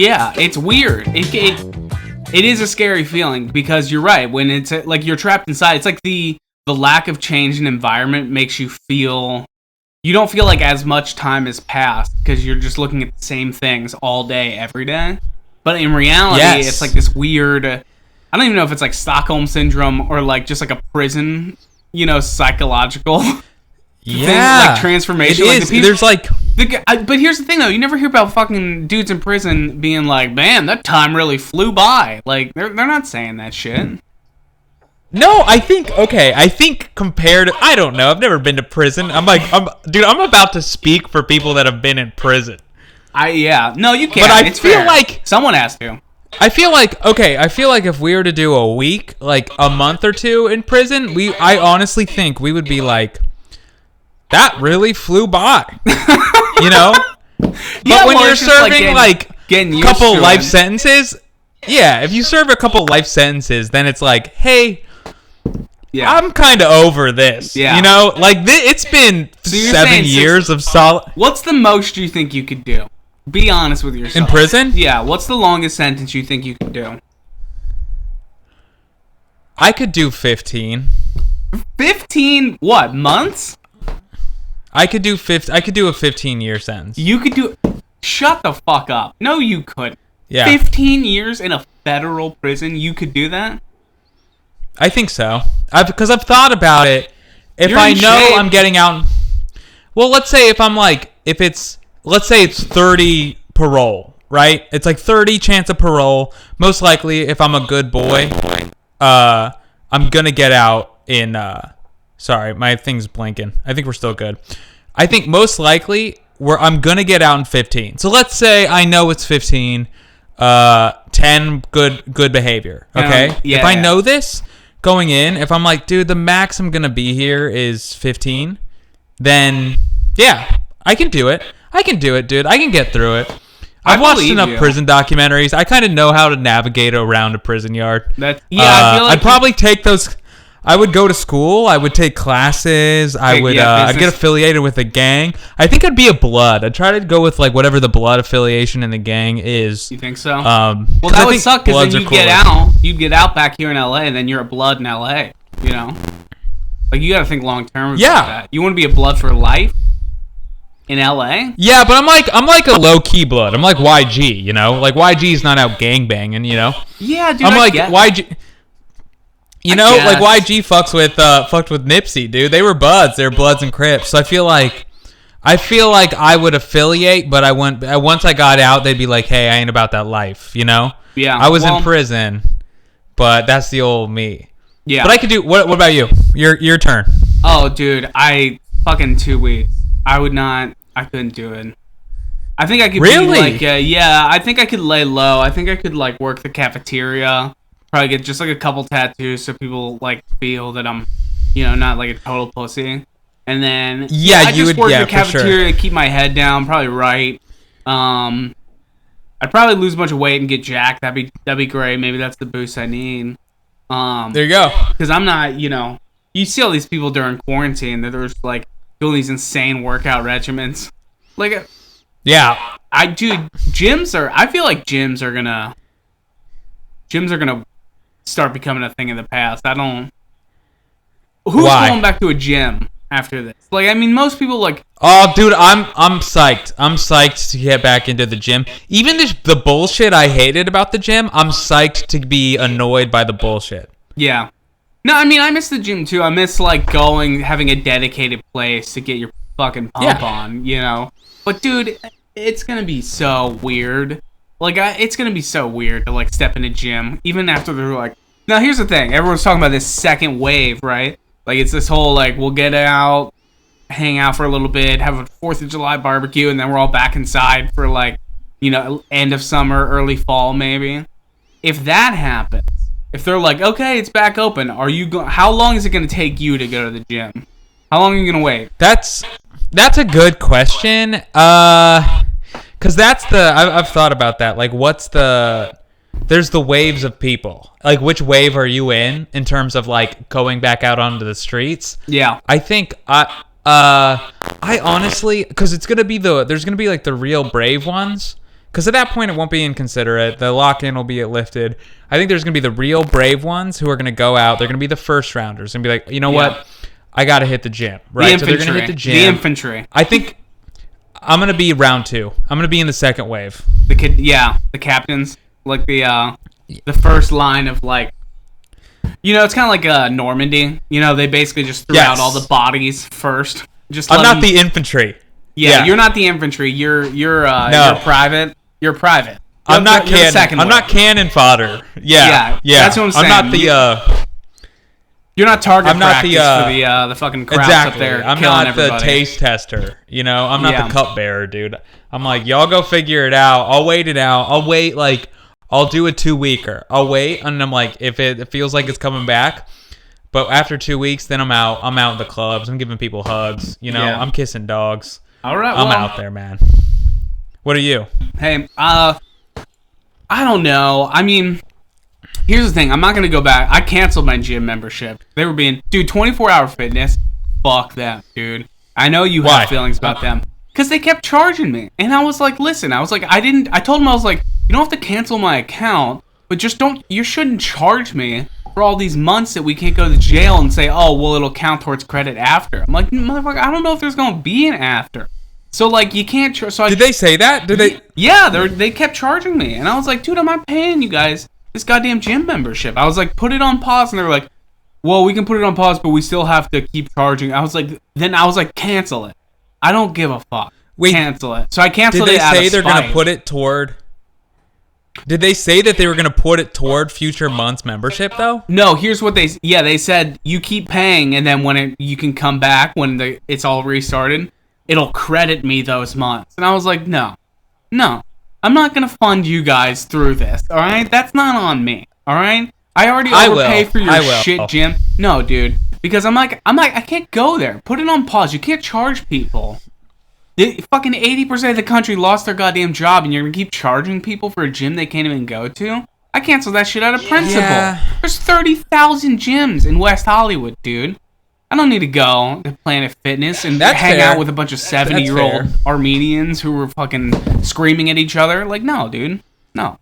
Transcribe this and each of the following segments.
Yeah, it's weird. It is a scary feeling because you're right. When it's like you're trapped inside, it's like the lack of change in environment makes you feel. You don't feel like as much time has passed because you're just looking at the same things all day, every day. But in reality, It's like this weird. I don't even know if it's like Stockholm syndrome or like just like a prison, psychological. Yeah, thing, like transformation. It is. There's like. But here's the thing, though. You never hear about fucking dudes in prison being like, "Man, that time really flew by." Like they're not saying that shit. No, I think compared to, I don't know. I've never been to prison. I'm about to speak for people that have been in prison. No, you can't. But I it's feel fair. like someone has to. I feel like if we were to do a week, like a month or two in prison, I honestly think we would be like, that really flew by. But when you're serving a couple life sentences, if you serve a couple life sentences, then it's like, hey, I'm kind of over this. It's been 7 years of solid. What's the most you think you could do? Be honest with yourself. In prison? Yeah. What's the longest sentence you think you could do? I could do 15. 15 what? Months? I could do a 15-year sentence. You could do. Shut the fuck up. No, you couldn't. Yeah. 15 years in a federal prison. You could do that. I think so. Because I've thought about it. If I know I'm getting out. Well, let's say let's say it's 30 parole, right? It's like 30 chance of parole. Most likely, if I'm a good boy, I'm gonna get out in. Sorry, my thing's blinking. I think we're still good. I think most likely I'm gonna get out in 15. So let's say I know it's 15. 10 good behavior. Okay. If I know this going in, if I'm like, dude, the max I'm gonna be here is 15, then I can do it. I can do it, dude. I can get through it. I've watched enough prison documentaries. I kind of know how to navigate around a prison yard. I feel like I'd probably take those. I would go to school. I would take classes. I'd get affiliated with a gang. I think I'd be a blood. I'd try to go with like whatever the blood affiliation in the gang is. You think so? Well, that would suck because then you'd get out back here in LA, and then you're a blood in LA. Like you got to think long term about that. You want to be a blood for life in LA? Yeah, but I'm like a low key blood. I'm like YG. Like YG's not out gang banging. Yeah, dude. I'm like YG. Like YG fucked with Nipsey, dude. They were buds. They were Bloods and Crips. So I feel like I would affiliate, but once I got out, they'd be like, "Hey, I ain't about that life," Yeah. I was in prison, but that's the old me. Yeah. But I could do. What about you? Your turn. Oh, dude, I fucking 2 weeks. I would not. I couldn't do it. I think I could really. I think I could lay low. I think I could work the cafeteria. Probably get just a couple tattoos so people feel that I'm, not a total pussy. And then I just work the cafeteria, keep my head down, probably write. I'd probably lose a bunch of weight and get jacked. That'd be great. Maybe that's the boost I need. There you go. Because I'm not, you see all these people during quarantine that they're just doing these insane workout regimens. Yeah. I feel like gyms are gonna start becoming a thing of the past. Who's going back to a gym after this? Most people Oh, dude, I'm psyched. I'm psyched to get back into the gym. Even the bullshit I hated about the gym, I'm psyched to be annoyed by the bullshit. Yeah. No, I miss the gym too. I miss having a dedicated place to get your fucking pump on, But dude, it's gonna be so weird. It's gonna be so weird to step in a gym, even after they're Now here's the thing. Everyone's talking about this second wave, right? It's this whole we'll get out, hang out for a little bit, have a 4th of July barbecue, and then we're all back inside for end of summer, early fall maybe. If that happens, if they're okay, it's back open, how long is it gonna take you to go to the gym? How long are you gonna wait? That's a good question. Because I've thought about that. There's the waves of people. Which wave are you in terms of going back out onto the streets? Yeah. I think I honestly, because it's gonna be there's gonna be the real brave ones, Because at that point, it won't be inconsiderate. The lock-in will be lifted. I think there's going to be the real brave ones who are going to go out. They're going to be the first rounders and be like, you know what? I got to hit the gym, right? So they're going to hit the gym. The infantry. I think I'm going to be round 2. I'm going to be in the second wave. The captains. Like the first line of like, it's kind of like Normandy. They basically just threw out all the bodies first. I'm not the infantry. Yeah, you're not the infantry. You're private. You're private. I'm not cannon. I'm not cannon fodder. Yeah. That's what I'm saying. I'm not the. You're not target practice for the fucking crowds up there. I'm not the taste tester. I'm not the cupbearer, dude. I'm like, y'all go figure it out. I'll wait it out. I'll wait I'll do a 2-weeker. I'll wait, and I'm like, if it feels like it's coming back. But after 2 weeks, then I'm out. I'm out in the clubs. I'm giving people hugs. I'm kissing dogs. All right, I'm out there, man. What are you? Hey, I don't know. I mean, here's the thing. I'm not gonna go back. I canceled my gym membership. They were being, 24-hour fitness. Fuck them, dude. I know you have feelings about them. Because they kept charging me. And I was like, listen, I told them, I was like, you don't have to cancel my account, but just you shouldn't charge me for all these months that we can't go to jail and say, oh, well, it'll count towards credit after. I'm like, motherfucker, I don't know if there's going to be an after. So, like, you can't... Did they say that? Did they... Yeah, they kept charging me. And I was like, dude, I'm not paying you guys this goddamn gym membership. I was like, put it on pause. And they were like, well, we can put it on pause, but we still have to keep charging. I was like, cancel it. I don't give a fuck. Wait, cancel it. So I canceled it. Did they say they're going to put it toward... Did they say that they were going to put it toward future months membership, though? No, here's what they said you keep paying, and then when you can come back when it's all restarted, it'll credit me those months. And I was like, no, I'm not going to fund you guys through this, all right? That's not on me, all right? I already overpay for your shit gym. No, dude, because I'm like, I can't go there. Put it on pause. You can't charge people. Fucking 80% of the country lost their goddamn job, and you're gonna keep charging people for a gym they can't even go to? I canceled that shit out of principle. Yeah. There's 30,000 gyms in West Hollywood, dude. I don't need to go to Planet Fitness and hang out with a bunch of 70-year-old Armenians who were fucking screaming at each other. Like, no, dude. No.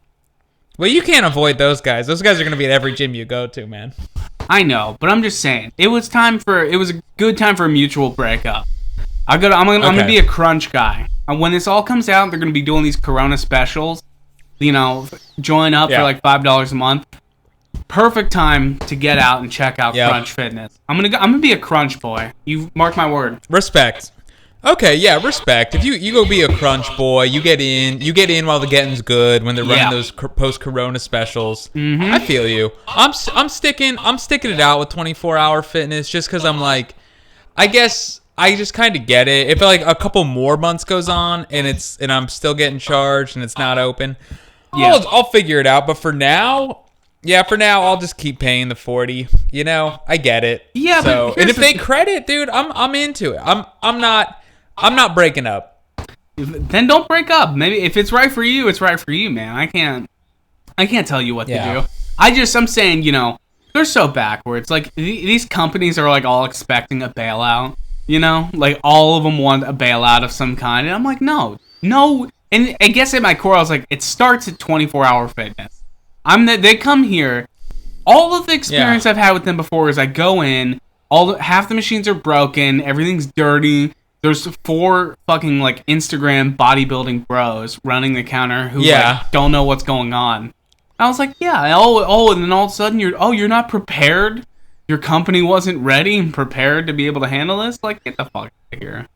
Well, you can't avoid those guys. Those guys are gonna be at every gym you go to, man. I know, but I'm just saying. It was a good time for a mutual breakup. I'm gonna be a crunch guy. When this all comes out, they're gonna be doing these Corona specials. Join up for like $5 a month. Perfect time to get out and check out Crunch Fitness. I'm gonna be a crunch boy. You mark my word. Respect. Okay, yeah, respect. If you go be a crunch boy, you get in while the getting's good when they're running those post-Corona specials. Mm-hmm. I feel you. I'm sticking it out with 24-hour fitness just because I'm like, I guess. I just kind of get it. If like a couple more months goes on and I'm still getting charged and it's not open, I'll figure it out. But for now, I'll just keep paying the $40. I get it. Yeah. So and if they credit, dude, I'm into it. I'm not breaking up. Then don't break up. Maybe if it's right for you, it's right for you, man. I can't tell you what to do. I'm saying, they're so backwards. Like these companies are like all expecting a bailout. Like all of them want a bailout of some kind. And I'm like, no. And I guess at my core, I was like, it starts at 24-hour fitness. They come here. All of the experience I've had with them before is I go in, half the machines are broken, everything's dirty. There's 4 fucking like Instagram bodybuilding bros running the counter who don't know what's going on. I was like, and then all of a sudden you're not prepared. Your company wasn't ready and prepared to be able to handle this? Like, get the fuck out of here.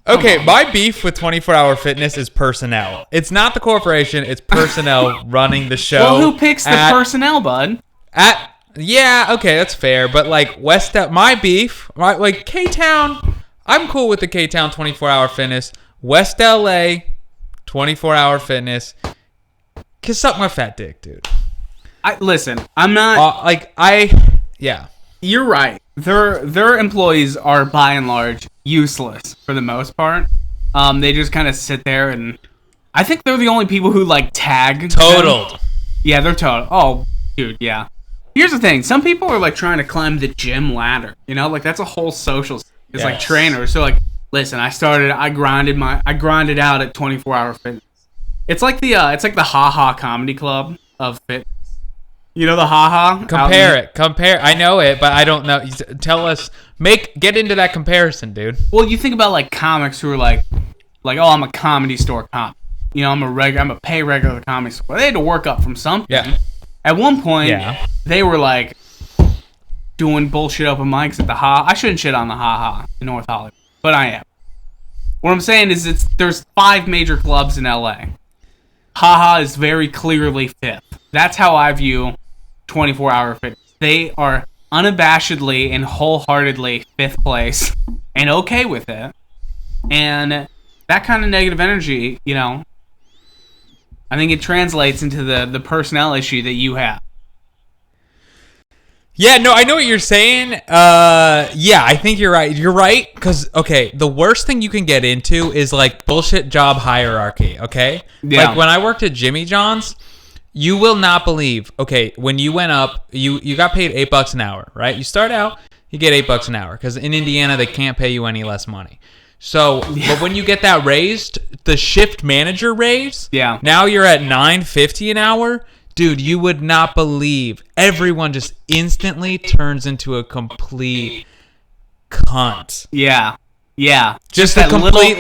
Okay, my beef with 24-hour fitness is personnel. It's not the corporation, it's personnel running the show. Well, who picks the personnel, bud? Okay, that's fair. But, like, my beef, like, K-Town, I'm cool with the K-Town 24-hour fitness. West LA, 24-hour fitness. Kiss up my fat dick, dude. Listen, I'm not... Yeah. You're right. Their employees are by and large useless for the most part. They just kind of sit there and I think they're the only people who like tag. Totaled. Them. Yeah, they're total. Oh, dude, yeah. Here's the thing. Some people are like trying to climb the gym ladder. Like that's a whole social. It's like trainers. So like, listen, I grinded out at 24-hour fitness. It's like the Ha Ha Comedy Club of fit. You know the Ha Ha? Compare. I know it, but I don't know. Tell us. Get into that comparison, dude. Well, you think about like comics who are like, oh, I'm a comedy store comic. You know, I'm a pay regular comedy store. They had to work up from something. Yeah. At one point, they were like doing bullshit open mics at the Ha. I shouldn't shit on the Ha Ha in North Hollywood, but I am. What I'm saying is, there's 5 major clubs in LA. Ha Ha is very clearly 5th. That's how I view 24-hour fitness. They are unabashedly and wholeheartedly 5th place and okay with it. And that kind of negative energy, you know, I think it translates into the personnel issue that you have. Yeah, no, I know what you're saying. Yeah, I think you're right. You're right, because, okay, the worst thing you can get into is, like, bullshit job hierarchy, okay? Yeah. Like, when I worked at Jimmy John's, you will not believe, okay, when you went up, you got paid $8 an hour, right? You start out, you get $8 an hour, because in Indiana, they can't pay you any less money. So, but when you get that raised, the shift manager raise, now you're at $9.50 an hour. Dude, you would not believe. Everyone just instantly turns into a complete cunt. Yeah. Yeah. Just a complete,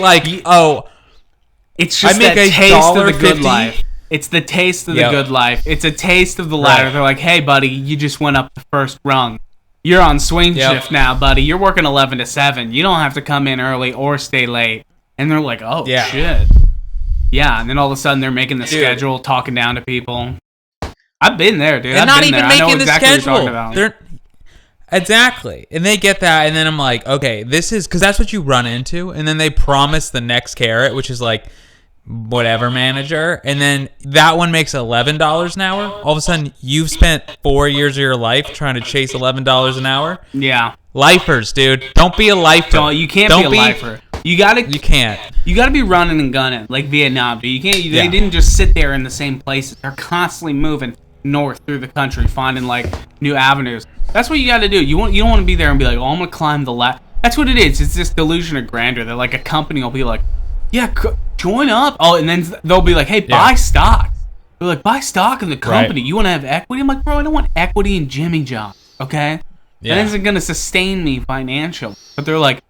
it's just that taste of the good life. It's the taste of the good life. It's a taste of the ladder. Right. They're like, hey, buddy, you just went up the first rung. You're on swing shift now, buddy. You're working 11 to 7. You don't have to come in early or stay late. And they're like, oh, shit. Yeah, and then all of a sudden they're making the schedule, talking down to people. I've been there, dude. They're not even making the schedule. They're exactly, and they get that, and then I'm like, okay, this is because that's what you run into, and then they promise the next carrot, which is like whatever manager, and then that one makes $11 an hour. All of a sudden, you've spent 4 years of your life trying to chase $11 an hour. Yeah, lifers, dude. Don't be a lifer. You can't be a lifer. You can't. You gotta be running and gunning like Vietnam, dude. You can't. They didn't just sit there in the same places. They're constantly moving north through the country, finding like new avenues. That's what you got to do. You don't want to be there and be like, oh, I'm gonna climb the ladder. That's what it is. It's this delusion of grandeur that like a company will be like, yeah, join up. Oh, and then they'll be like, hey, buy stock. They're like, buy stock in the company. Right. You want to have equity? I'm like, bro, I don't want equity in Jimmy John's. Okay, that isn't gonna sustain me financially. But they're like,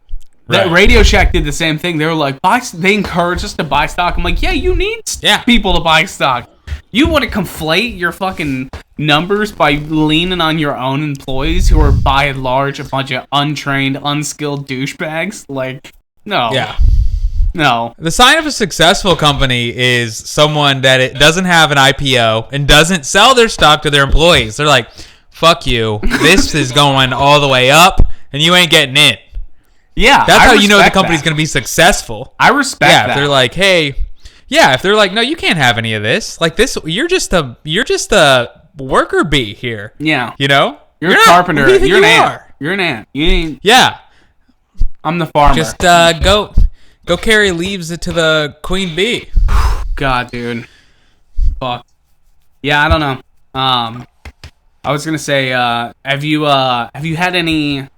that Radio Shack did the same thing. They were like, they encourage us to buy stock. I'm like, yeah, you need people to buy stock. You want to conflate your fucking numbers by leaning on your own employees who are by and large a bunch of untrained, unskilled douchebags? Like, no. Yeah. No. The sign of a successful company is someone that it doesn't have an IPO and doesn't sell their stock to their employees. They're like, fuck you. This is going all the way up and you ain't getting in. Yeah. That's how you know the company's going to be successful. I respect that. Yeah, they're like, hey... Yeah, if they're like, no, you can't have any of this. Like this, you're just a worker bee here. Yeah, you know, you're a carpenter. You're an ant. You're an ant. You ain't. Yeah, I'm the farmer. Just go carry leaves to the queen bee. God, dude, fuck. Yeah, I don't know. I was gonna say, have you had any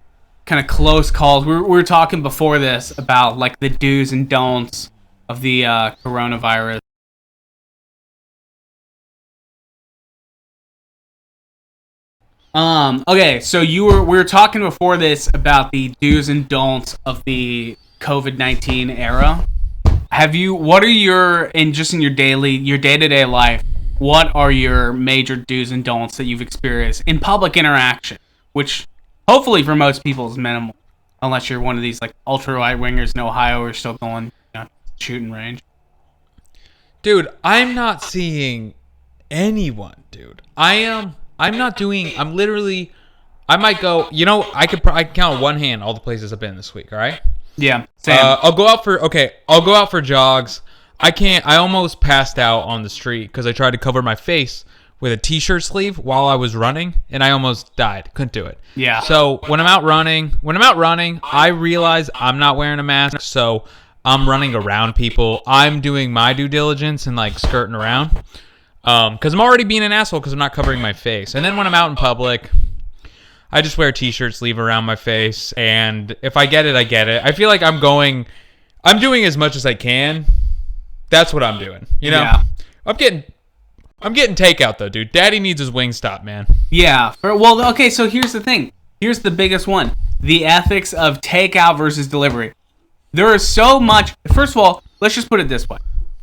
kind of close calls? We were talking before this about like the do's and don'ts of the coronavirus. Okay, so we were talking before this about the do's and don'ts of the COVID-19 era. What are your in your day-to-day life, what are your major do's and don'ts that you've experienced in public interaction, which hopefully for most people is minimal, unless you're one of these like ultra right wingers in Ohio who are still going shooting range. Dude, I'm not seeing anyone, dude. I'm literally, I might go, I can count on one hand all the places I've been this week, all right? Yeah, same. I'll go out for jogs. I almost passed out on the street because I tried to cover my face with a t-shirt sleeve while I was running, and I almost died. Couldn't do it. Yeah. So when I'm out running, I realize I'm not wearing a mask, so I'm running around people. I'm doing my due diligence and like skirting around because I'm already being an asshole because I'm not covering my face. And then when I'm out in public, I just wear a t-shirt sleeve around my face. And if I get it, I get it. I feel like I'm doing as much as I can. That's what I'm doing. You know, Yeah. I'm getting takeout though, dude. Daddy needs his Wingstop, man. Yeah. Well, okay. So here's the thing. Here's the biggest one: the ethics of takeout versus delivery. There is so much. First of all, let's just put it this way: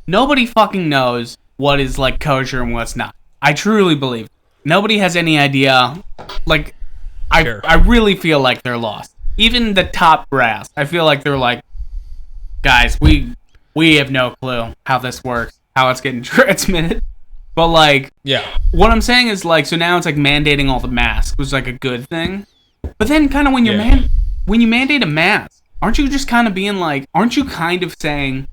nobody fucking knows what is like kosher and what's not. I truly believe nobody has any idea. Like, I really feel like they're lost. Even the top brass, I feel like they're like, guys, we have no clue how this works, how it's getting transmitted. But like, yeah, what I'm saying is like, so now it's like mandating all the masks was like a good thing. But then kind of when you mandate a mask, aren't you just kind of being like, aren't you kind of saying,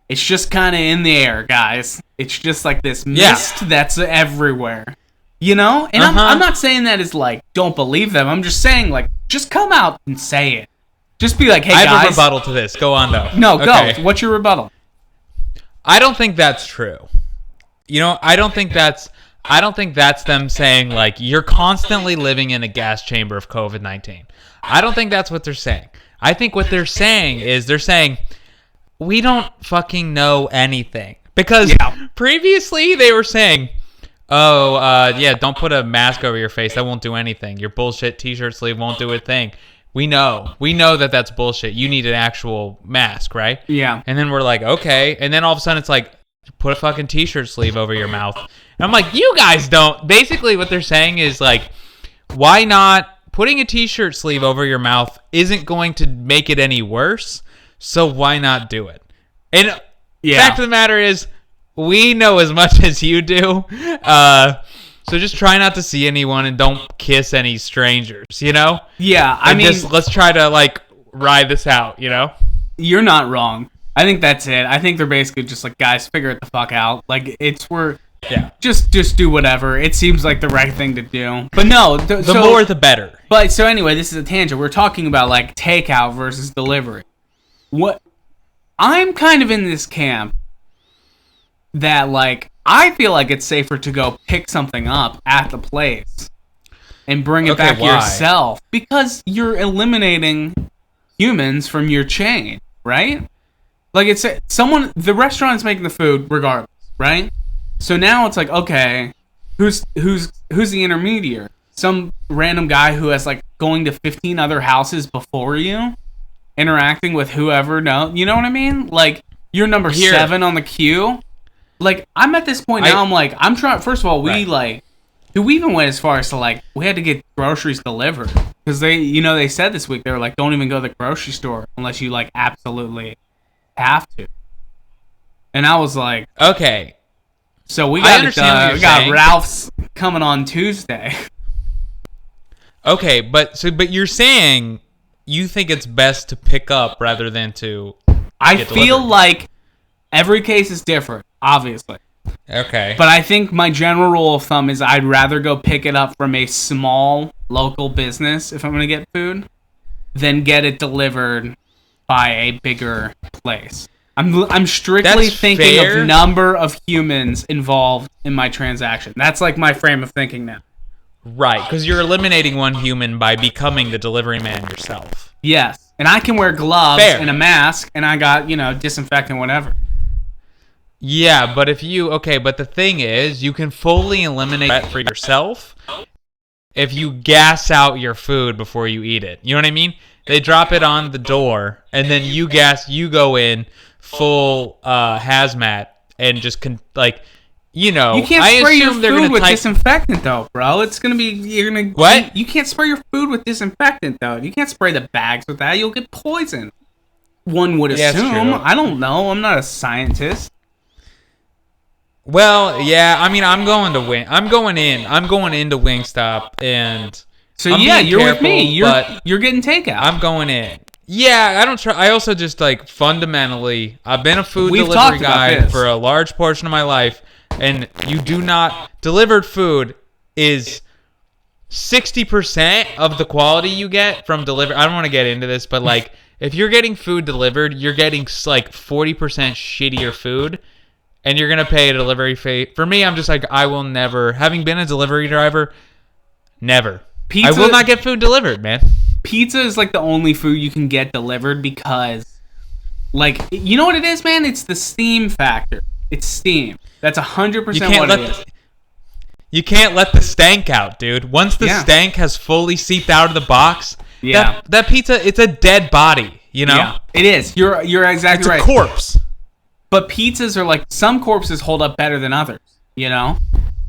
it's just kind of in the air, guys. It's just like this mist that's everywhere. You know? And I'm not saying that as like, don't believe them. I'm just saying like, just come out and say it. Just be like, hey, guys. I have a rebuttal to this. Go on, though. No, go. What's your rebuttal? I don't think that's true. You know, I don't think that's them saying, like, you're constantly living in a gas chamber of COVID-19. I don't think that's what they're saying. I think what they're saying is they're saying, we don't fucking know anything. Because previously they were saying, don't put a mask over your face. That won't do anything. Your bullshit t-shirt sleeve won't do a thing. We know that that's bullshit. You need an actual mask, right? Yeah. And then we're like, okay. And then all of a sudden it's like, put a fucking t-shirt sleeve over your mouth. And I'm like, you guys don't. Basically what they're saying is like, why not? Putting a t-shirt sleeve over your mouth isn't going to make it any worse. So why not do it? And fact of the matter is, we know as much as you do. So just try not to see anyone and don't kiss any strangers, you know? Yeah, I mean... let's try to, like, ride this out, you know? You're not wrong. I think that's it. I think they're basically just like, guys, figure it the fuck out. Like, just do whatever. It seems like the right thing to do. But no... The more, the better. But, so anyway, this is a tangent. We're talking about, like, takeout versus delivery. I'm kind of in this camp that, like... I feel like it's safer to go pick something up at the place and bring it back yourself because you're eliminating humans from your chain, right? Like it's the restaurant is making the food regardless, right? So now it's like, okay, who's the intermediary? Some random guy who has like going to 15 other houses before you, interacting with whoever. No, you know what I mean? Like you're number 7 on the queue. Like, I'm at this point now, I'm trying, first of all, we even went as far as to, like, we had to get groceries delivered. Because they said this week, they were like, don't even go to the grocery store unless you, like, absolutely have to. And I was like... Okay. So we got Ralph's coming on Tuesday. Okay, but you're saying you think it's best to pick up rather than to I feel like every case is different. Obviously. Okay. But I think my general rule of thumb is I'd rather go pick it up from a small local business if I'm going to get food than get it delivered by a bigger place. I'm strictly thinking of number of humans involved in my transaction. That's like my frame of thinking now. Right, because you're eliminating one human by becoming the delivery man yourself. Yes. And I can wear gloves and a mask and I got, disinfectant, whatever. Yeah, but but the thing is, you can fully eliminate that for yourself if you gas out your food before you eat it. You know what I mean? They drop it on the door, and then you go in full hazmat and just you can't spray your food with disinfectant though, bro. It's gonna be what? You can't spray your food with disinfectant though. You can't spray the bags with that. You'll get poisoned. One would assume. I don't know. I'm not a scientist. Well, yeah, I mean, I'm going into Wingstop, and so you're with me. You're getting takeout. I'm going in. Yeah, I don't try. I also just like fundamentally, I've been a food delivery guy for a large portion of my life, and delivered food is 60% of the quality you get from delivery. I don't want to get into this, but like, if you're getting food delivered, you're getting like 40% shittier food. And you're going to pay a delivery fee. For me, I'm just like, I will never, having been a delivery driver, never. I will not get food delivered, man. Pizza is like the only food you can get delivered because Like, you know what it is, man? It's the steam factor. It's steam. That's 100% what it is. You can't let the stank out, dude. Once the stank has fully seeped out of the box, that pizza, it's a dead body, you know? Yeah, it is. You're exactly right. It's a corpse. But pizzas are like, some corpses hold up better than others, you know?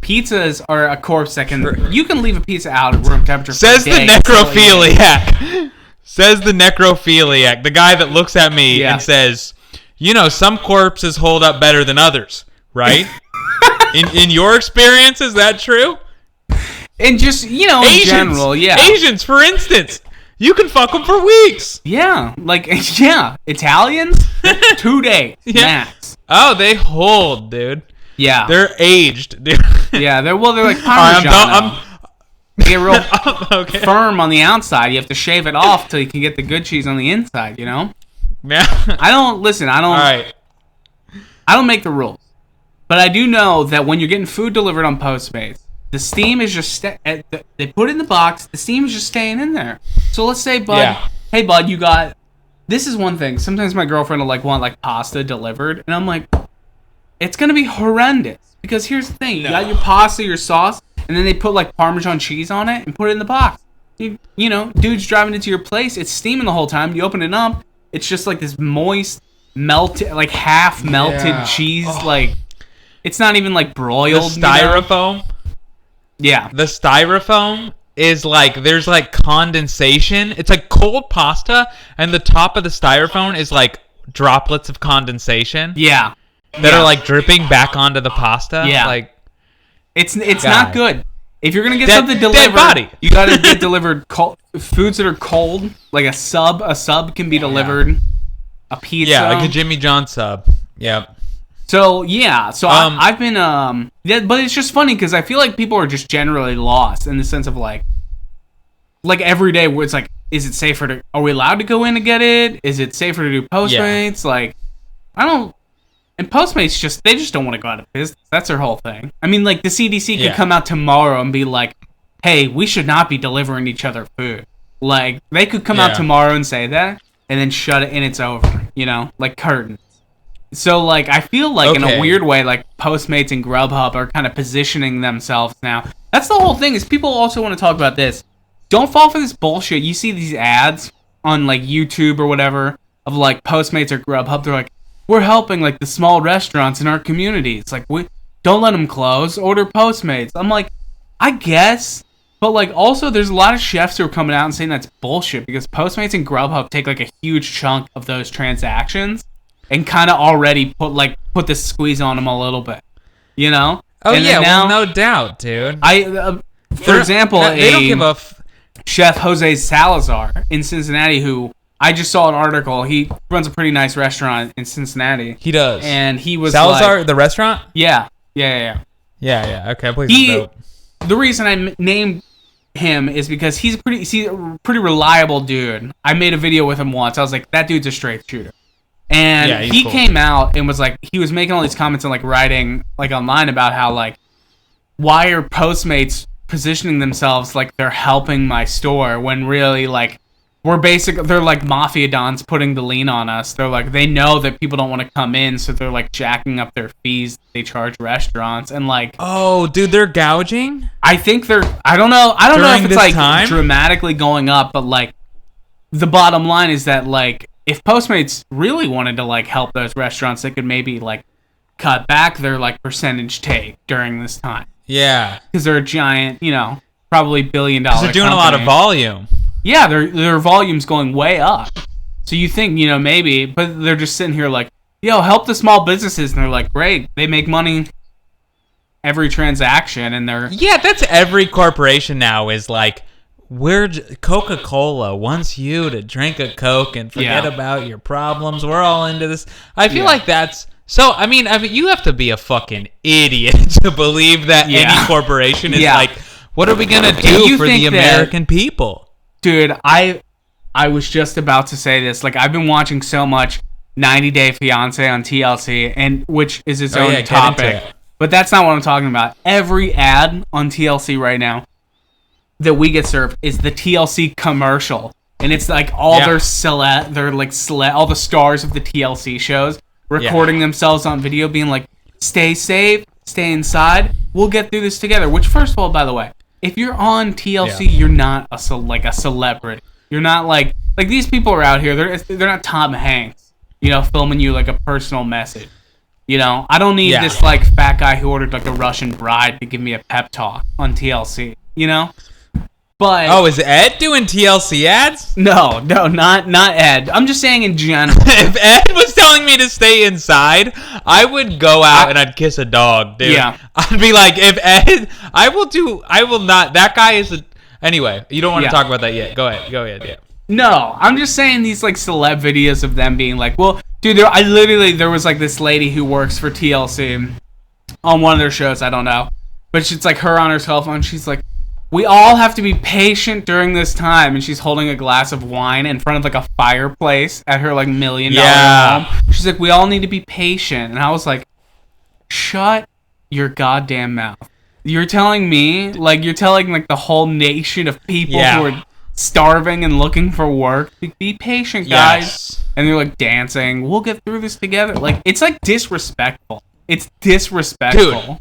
Pizzas are a corpse that can, you can leave a pizza out at room temperature Says the necrophiliac. Says the necrophiliac, the guy that looks at me and says, you know, some corpses hold up better than others, right? in your experience, is that true? And just, you know, in general, Asians, for instance. You can fuck them for weeks. Yeah. Like, Italians, 2 days max. Oh, they hold, dude. Yeah. They're aged, dude. Yeah, they're like Parmesan. They get real firm on the outside. You have to shave it off till you can get the good cheese on the inside, you know? Yeah. I don't make the rules. But I do know that when you're getting food delivered on Postmates, the steam is just they put it in the box, the steam is just staying in there. So let's say, bud, hey bud, you got, this is one thing. Sometimes my girlfriend will like want like pasta delivered, and I'm like, it's gonna be horrendous. Because here's the thing, you got your pasta, your sauce, and then they put like Parmesan cheese on it and put it in the box. You know, dude's driving into your place, it's steaming the whole time. You open it up, it's just like this moist, melted, like half melted cheese. Like, it's not even like broiled. The styrofoam. You know? Yeah. The styrofoam is like, there's like condensation. It's like cold pasta, and the top of the styrofoam is like droplets of condensation. Yeah. That are like dripping back onto the pasta. Yeah. Like, it's not good. If you're gonna get something delivered, you gotta get delivered foods that are cold. Like a sub can be delivered. A pizza. Yeah, like a Jimmy John sub. Yep. So I've been but it's just funny because I feel like people are just generally lost in the sense of like every day where it's like, is it safer to, are we allowed to go in to get it? Is it safer to do Postmates? Like, and Postmates they just don't want to go out of business. That's their whole thing. I mean, like the CDC could come out tomorrow and be like, hey, we should not be delivering each other food. Like, they could come out tomorrow and say that and then shut it and it's over, you know, like curtains. So, like, I feel like in a weird way, like Postmates and Grubhub are kind of positioning themselves now. That's the whole thing, is people also want to talk about this. Don't fall for this bullshit. You see these ads on, like, YouTube or whatever of, like, Postmates or Grubhub. They're like, we're helping, like, the small restaurants in our community. It's like, don't let them close. Order Postmates. I'm like, I guess. But, like, also, there's a lot of chefs who are coming out and saying that's bullshit because Postmates and Grubhub take, like, a huge chunk of those transactions and kind of already put the squeeze on them a little bit, you know? Oh, and yeah, well, no doubt, dude. For example, they don't give a chef Jose Salazar in Cincinnati, who I just saw an article. He runs a pretty nice restaurant in Cincinnati. He does. And he was Salazar, the restaurant? Yeah. Yeah, okay. Please. The reason I named him is because he's a pretty reliable dude. I made a video with him once. I was like, that dude's a straight shooter. And he came out and was like, he was making all these comments and like writing like online about how like, why are Postmates positioning themselves like they're helping my store when really like they're like mafia dons putting the lien on us. They're like, they know that people don't want to come in, so they're like jacking up their fees they charge restaurants and like. Oh, dude, they're gouging? I think I don't know if it's like dramatically going up, but like the bottom line is that like, if Postmates really wanted to like help those restaurants, they could maybe like cut back their like percentage take during this time. Yeah, because they're a giant, you know, probably $1 billion. They're doing a lot of volume. Yeah, their volume's going way up. So you think, you know, maybe, but they're just sitting here like, yo, help the small businesses, and they're like, great, they make money every transaction, and they're that's every corporation now is like. Coca-Cola wants you to drink a Coke and forget about your problems. We're all into this. I feel like that's... So, I mean, you have to be a fucking idiot to believe that any corporation is like, what are we going to do for the American people? Dude, I was just about to say this. Like, I've been watching so much 90 Day Fiance on TLC, and which is its own topic. But that's not what I'm talking about. Every ad on TLC right now that we get served is the TLC commercial and it's like all all the stars of the TLC shows recording themselves on video, being like, "Stay safe, stay inside. We'll get through this together." Which, first of all, by the way, if you're on TLC, you're not a celebrity. You're not like these people are out here. They're not Tom Hanks, filming you like a personal message. I don't need this like fat guy who ordered like a Russian bride to give me a pep talk on TLC. But is Ed doing TLC ads? No, not Ed. I'm just saying in general. If Ed was telling me to stay inside, I would go out and I'd kiss a dog, dude. Yeah. I'd be like, if Ed, I will not. That guy is a. Anyway, you don't want to talk about that yet. Go ahead. Yeah. No, I'm just saying these like celeb videos of them being like, well, dude, there was like this lady who works for TLC on one of their shows. I don't know, but it's like her on her cell phone. She's like, we all have to be patient during this time, and she's holding a glass of wine in front of like a fireplace at her like $1 million home. She's like, we all need to be patient, and I was like, shut your goddamn mouth. You're telling me, like, you're telling like the whole nation of people who are starving and looking for work, be patient, guys. Yes. And they're like dancing. We'll get through this together. Like, it's like disrespectful. It's disrespectful. Dude.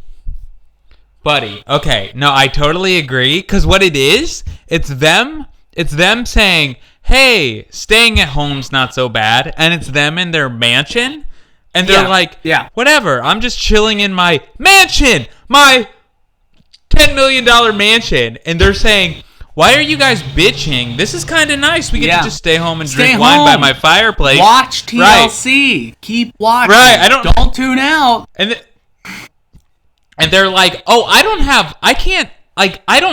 Buddy, okay, no, I totally agree, because what it is, it's them saying, hey, staying at home's not so bad, and it's them in their mansion, and they're like, whatever, I'm just chilling in my mansion, my $10 million mansion, and they're saying, why are you guys bitching? This is kind of nice. We get to just stay home and drink wine by my fireplace. Watch TLC. Right. Keep watching. Right, don't tune out. And they're like, oh, I don't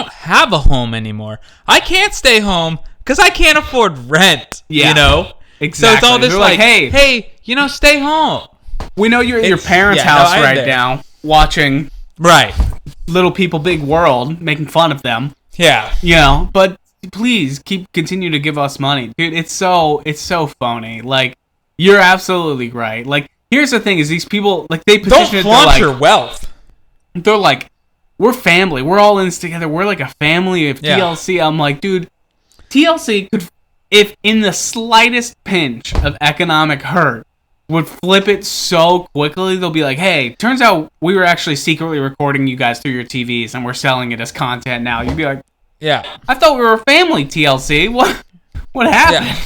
have a home anymore. I can't stay home because I can't afford rent, Exactly. So it's all this like, hey, stay home. We know you're at your parents' house now, watching Little People, Big World, making fun of them. Yeah. But please continue to give us money. Dude, it's so phony. Like, you're absolutely right. Like, here's the thing is these people, like, they position don't flaunt your wealth. They're like, we're family. We're all in this together. We're like a family of TLC. I'm like, dude, TLC could, if in the slightest pinch of economic hurt, would flip it so quickly. They'll be like, hey, turns out we were actually secretly recording you guys through your TVs and we're selling it as content now. You'd be like, I thought we were a family, TLC. What happened? Yeah.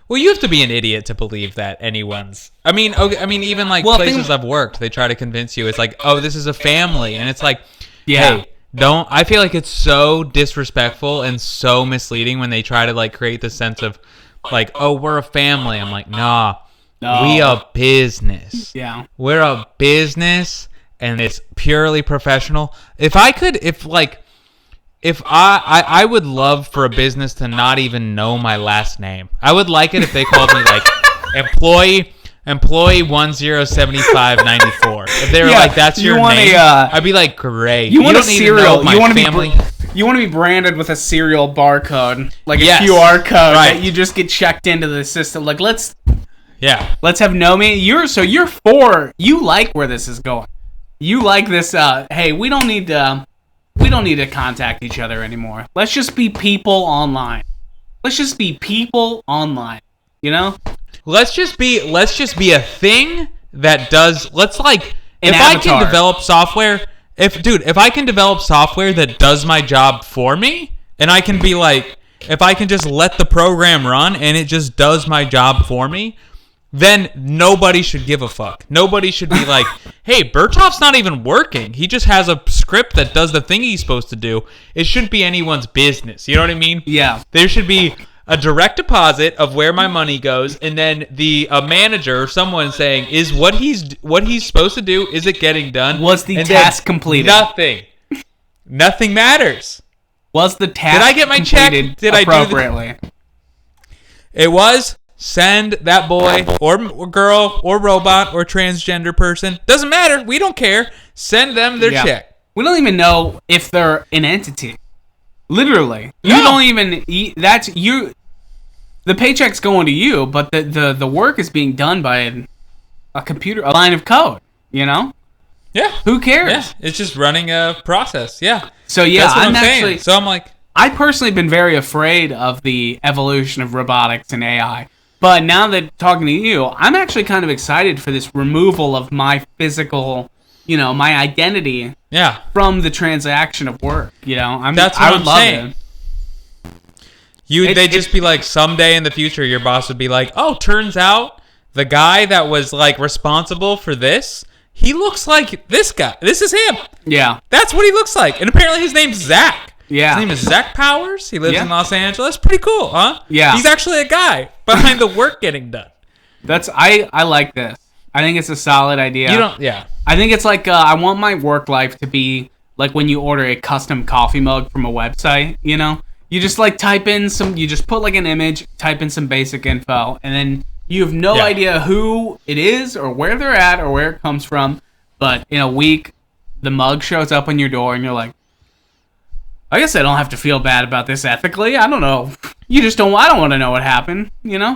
Well, you have to be an idiot to believe that anyone's... even like places I've worked, they try to convince you. It's like, oh, this is a family. And it's like, hey, don't... I feel like it's so disrespectful and so misleading when they try to like create the sense of like, oh, we're a family. I'm like, nah, we a business. Yeah. We're a business and it's purely professional. If I would love for a business to not even know my last name. I would like it if they called me like employee 107594. If they were like, that's your name, I'd be like, great. You want a cereal? You want to be branded with a serial barcode, like a QR code that you just get checked into the system. Like, let's have Nomi. You like where this is going. You like this. Hey, we don't need to contact each other anymore. Let's just be people online. Let's just be a thing that does. Let's like if I can develop software. If I can develop software that does my job for me, and I can be like, if I can just let the program run and it just does my job for me, then nobody should give a fuck. Nobody should be like, hey, Bertoff's not even working. He just has a script that does the thing he's supposed to do. It shouldn't be anyone's business. You know what I mean? Yeah. There should be a direct deposit of where my money goes, and then a manager or someone saying, is what he's supposed to do, is it getting done? Was the task completed? Nothing matters. Was the task Did I get my check? Did appropriately? It was. Send that boy or girl or robot or transgender person. Doesn't matter. We don't care. Send them their check. We don't even know if they're an entity. Literally. You don't even... That's you... The paycheck's going to you, but the work is being done by a computer, a line of code, Yeah. Who cares? Yeah. It's just running a process. Yeah. So, yeah, I'm saying. So I'm like... I personally have been very afraid of the evolution of robotics and AI. But now that talking to you, I'm actually kind of excited for this removal of my physical, my identity from the transaction of work. That's what I'm saying. They'd just be like, someday in the future, your boss would be like, oh, turns out the guy that was like responsible for this, he looks like this guy. This is him. Yeah. That's what he looks like. And apparently his name's Zach. Yeah. His name is Zach Powers. He lives in Los Angeles. Pretty cool, huh? Yeah. He's actually a guy behind the work getting done. I like this. I think it's a solid idea. I think it's like, I want my work life to be like when you order a custom coffee mug from a website, You just like you just put like an image, type in some basic info, and then you have no idea who it is or where they're at or where it comes from. But in a week, the mug shows up on your door and you're like, I guess I don't have to feel bad about this ethically. I don't know. I don't want to know what happened, Yeah.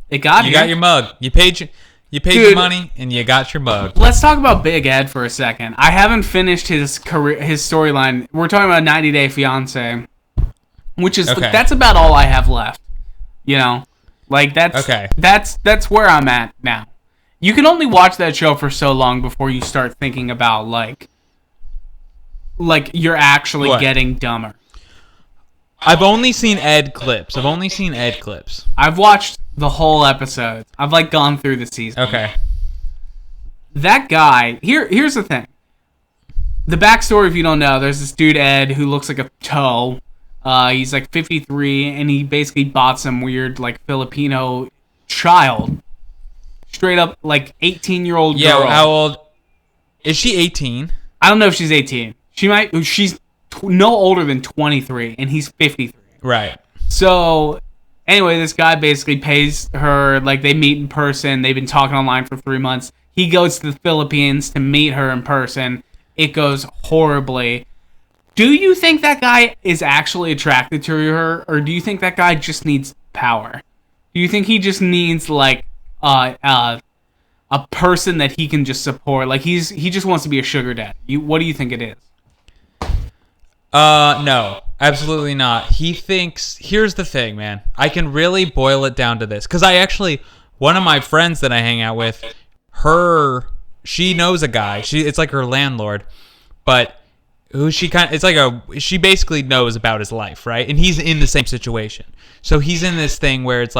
It got you. You got your mug. You paid your money and you got your mug. Let's talk about Big Ed for a second. I haven't finished his storyline. We're talking about 90 Day Fiancé, which is that's about all I have left. Like that's where I'm at now. You can only watch that show for so long before you start thinking about like you're actually getting dumber. I've only seen Ed clips. I've watched the whole episode. I've gone through the season. Okay. That guy, here's the thing. The backstory, if you don't know, there's this dude Ed who looks like a toe. He's 53, and he basically bought some weird Filipino child. Straight up 18-year-old girl. Yeah, how old? Is she 18? I don't know if she's 18. She's no older than 23, and he's 53. Right. So, anyway, this guy basically pays her, they meet in person. They've been talking online for 3 months. He goes to the Philippines to meet her in person. It goes horribly. Do you think that guy is actually attracted to her, or do you think that guy just needs power? Do you think he just needs, a person that he can just support? He just wants to be a sugar daddy. What do you think it is? No, absolutely not. He thinks, here's the thing, man. I can really boil it down to this. Because one of my friends that I hang out with, she knows a guy. It's like her landlord. But she basically knows about his life, right? And he's in the same situation. So he's in this thing where it's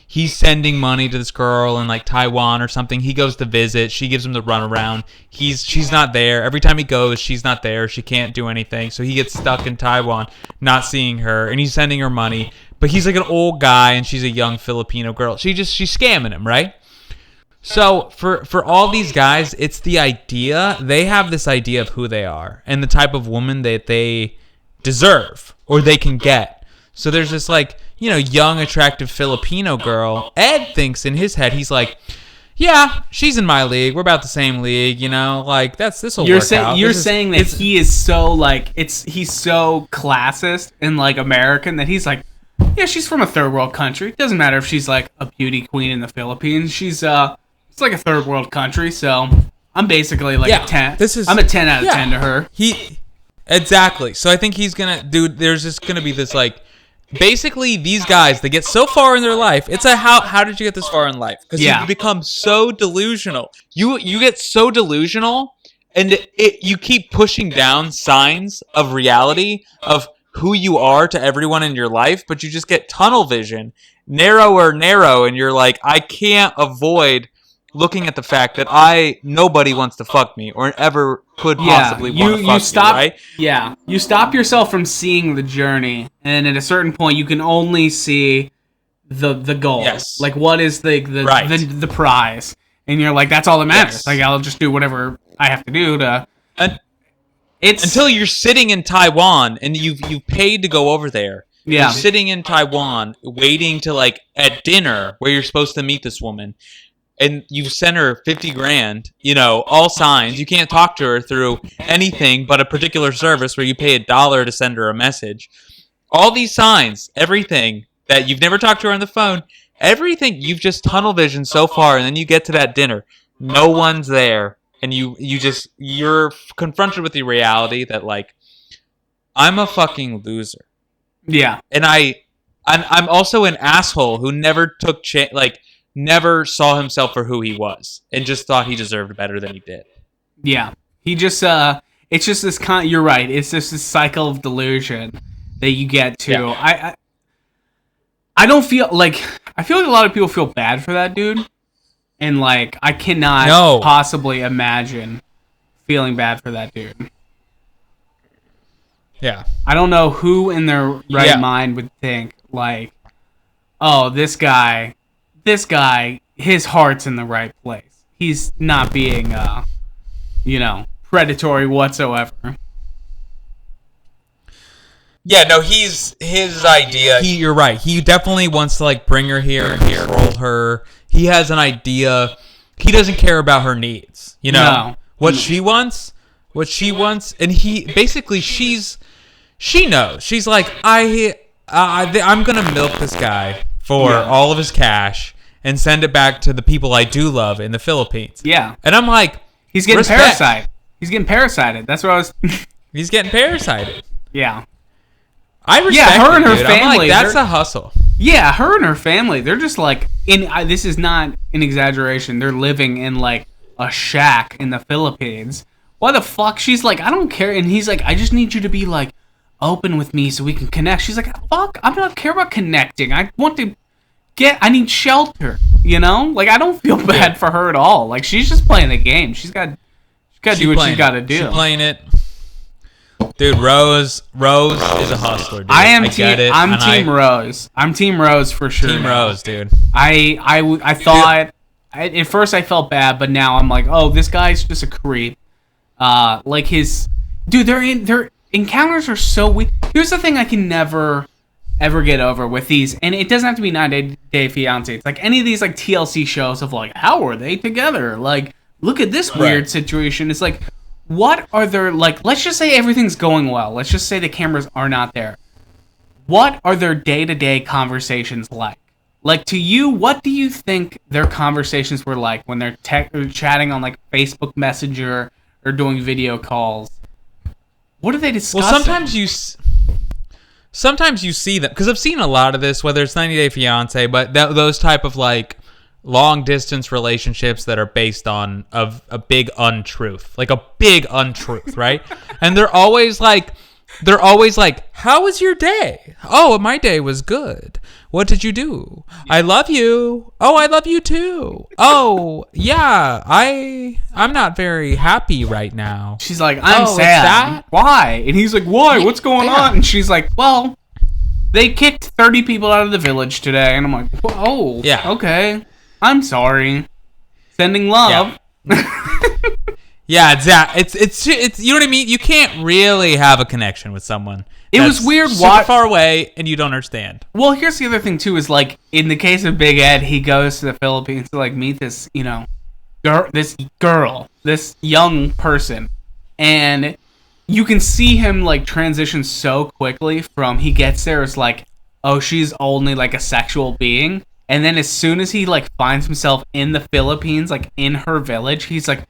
he's sending money to this girl in Taiwan or something. He goes to visit. She gives him the runaround. She's not there. Every time he goes, she's not there. She can't do anything. So he gets stuck in Taiwan, not seeing her, and he's sending her money. But he's an old guy, and she's a young Filipino girl. She's scamming him, right? So for all these guys, it's the idea. They have this idea of who they are and the type of woman that they deserve or they can get. So there's this young, attractive Filipino girl. Ed thinks in his head, he's yeah, she's in my league. We're about the same league, this will work out. You're saying that he is so he's so classist and American that he's yeah, she's from a third world country. It doesn't matter if she's a beauty queen in the Philippines. She's it's a third world country, so I'm basically a 10. I'm a 10 out of 10 to her. Exactly. So I think he's gonna there's just gonna be this basically these guys, they get so far in their life. It's how did you get this far in life? Because you become so delusional. You get so delusional, and you keep pushing down signs of reality of who you are to everyone in your life, but you just get tunnel vision, narrow, and you're I can't avoid looking at the fact that nobody wants to fuck me or ever could possibly want to fuck me, right? Yeah, you stop yourself from seeing the journey, and at a certain point, you can only see the goal. Yes. What is the prize? And you're that's all that matters. Yes. I'll just do whatever I have to do to... Until you're sitting in Taiwan, and you've paid to go over there. Yeah. You're sitting in Taiwan, waiting to, at dinner, where you're supposed to meet this woman, and you sent her $50,000, all signs. You can't talk to her through anything but a particular service where you pay $1 to send her a message. All these signs, everything that you've never talked to her on the phone, everything you've just tunnel vision so far, and then you get to that dinner, no one's there, and you're confronted with the reality that I'm a fucking loser. Yeah. And I'm also an asshole who never took never saw himself for who he was and just thought he deserved better than he did. Yeah. He just it's just this you're right. It's just this cycle of delusion that you get to. Yeah. I don't feel like I feel like a lot of people feel bad for that dude. And like I cannot possibly imagine feeling bad for that dude. Yeah. I don't know who in their right mind would think like, oh, this guy, his heart's in the right place. He's not being predatory whatsoever. Yeah, no, his idea. You're right. He definitely wants to like bring her here and control her. He has an idea. He doesn't care about her needs. You know what she wants, and he basically she knows. She's like, I'm gonna milk this guy for all of his cash and send it back to the people I do love in the Philippines. Yeah, and I'm like, he's getting parasited. He's getting parasited. That's what I was. He's getting parasited. Yeah. I respect her and her dude. family. I'm like, that's a hustle. Yeah, her and her family, they're just like, this is not an exaggeration, they're living in like a shack in the Philippines. Why the fuck? She's like, I don't care. And he's like, I just need you to be like open with me so we can connect. She's like, fuck, I don't care about connecting. I need shelter, you know? Like, I don't feel bad for her at all. Like, she's just playing the game. She's got to do what she's got to do. She's playing it. Dude, Rose is a hustler, dude. I'm Team Rose. I'm Team Rose for sure. Team Rose, dude. I thought at first I felt bad, but now I'm like, oh, this guy's just a creep. Like their encounters are so weird. Here's the thing I can never ever get over with these, and it doesn't have to be 90 Day Fiancé. It's like any of these like TLC shows of like, how are they together? Like, look at this weird situation. It's like, what are their, like, let's just say everything's going well. Let's just say the cameras are not there. What are their day-to-day conversations like? Like, to you, what do you think their conversations were like when they're chatting on, like, Facebook Messenger or doing video calls? What are they discussing? Well, sometimes you see them, because I've seen a lot of this, whether it's 90 Day Fiancé, but those type of, like, long-distance relationships that are based on a big untruth. Like, a big untruth, right? And they're always like, how was your day? Oh, my day was good. What did you do? I love you. Oh, I love you too. Oh, yeah, I'm not very happy right now. She's like, I'm sad. Why? And he's like, why? What's going on? And she's like, well, they kicked 30 people out of the village today. And I'm like, oh, yeah, okay. I'm sorry. Sending love. Yeah, it's you know what I mean? You can't really have a connection with someone. It was weird. Super far away, and you don't understand. Well, here's the other thing too: is like in the case of Big Ed, he goes to the Philippines to like meet this, this young person, and you can see him like transition so quickly from he gets there, it's like, oh, she's only like a sexual being, and then as soon as he like finds himself in the Philippines, like in her village, he's like,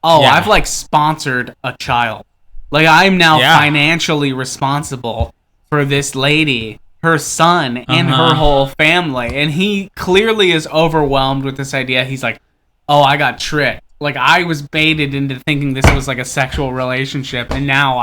oh, yeah. I've like sponsored a child. Like, I'm now financially responsible for this lady, her son, and her whole family. And he clearly is overwhelmed with this idea. He's like, oh, I got tricked. Like, I was baited into thinking this was like a sexual relationship. And now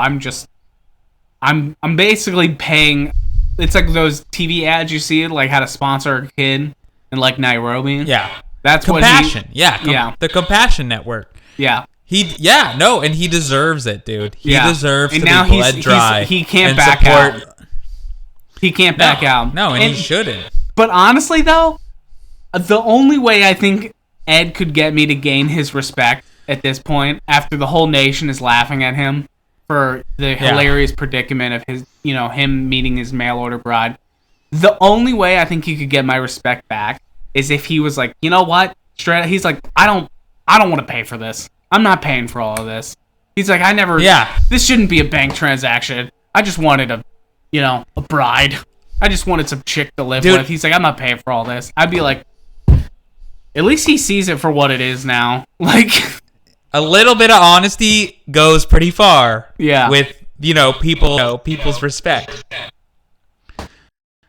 I'm basically paying. It's like those TV ads you see, like how to sponsor a kid in like Nairobi. Yeah. That's Compassion. What yeah. The Compassion Network. Yeah. And he deserves it, dude. He deserves to be bled dry. He can't back out. He can't back out. No, and he shouldn't. But honestly, though, the only way I think Ed could get me to gain his respect at this point, after the whole nation is laughing at him for the hilarious predicament of his, him meeting his mail order bride, the only way I think he could get my respect back is if he was like, you know what? Straight up, he's like, I don't want to pay for this. I'm not paying for all of this. He's like, this shouldn't be a bank transaction. I just wanted a bride. I just wanted some chick to live with. He's like, I'm not paying for all this. I'd be like, at least he sees it for what it is now. Like, a little bit of honesty goes pretty far. Yeah. With people's respect.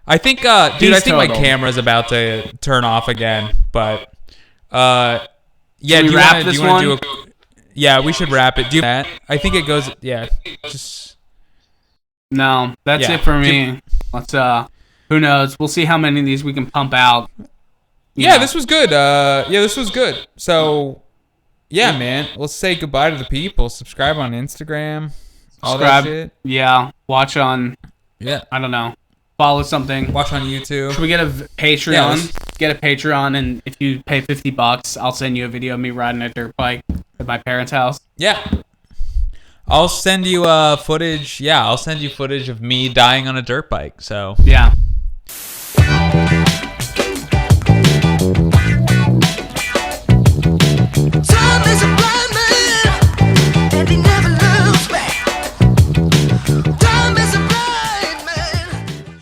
I think, dude, I think my camera's about to turn off again, but, yeah, do you want to do a... Yeah, we should wrap it. Do that. I think it goes, yeah, just... No, that's it for me. Let's, who knows? We'll see how many of these we can pump out. Yeah, this was good. This was good. So, yeah, man, let's say goodbye to the people. Subscribe on Instagram. All that shit. Yeah, watch on... Yeah. I don't know. Follow something. Watch on YouTube. Should we get a Patreon? Get a Patreon, and if you pay $50, I'll send you a video of me riding a dirt bike at my parents' house. Yeah. I'll send you footage. Yeah, I'll send you footage of me dying on a dirt bike. So yeah.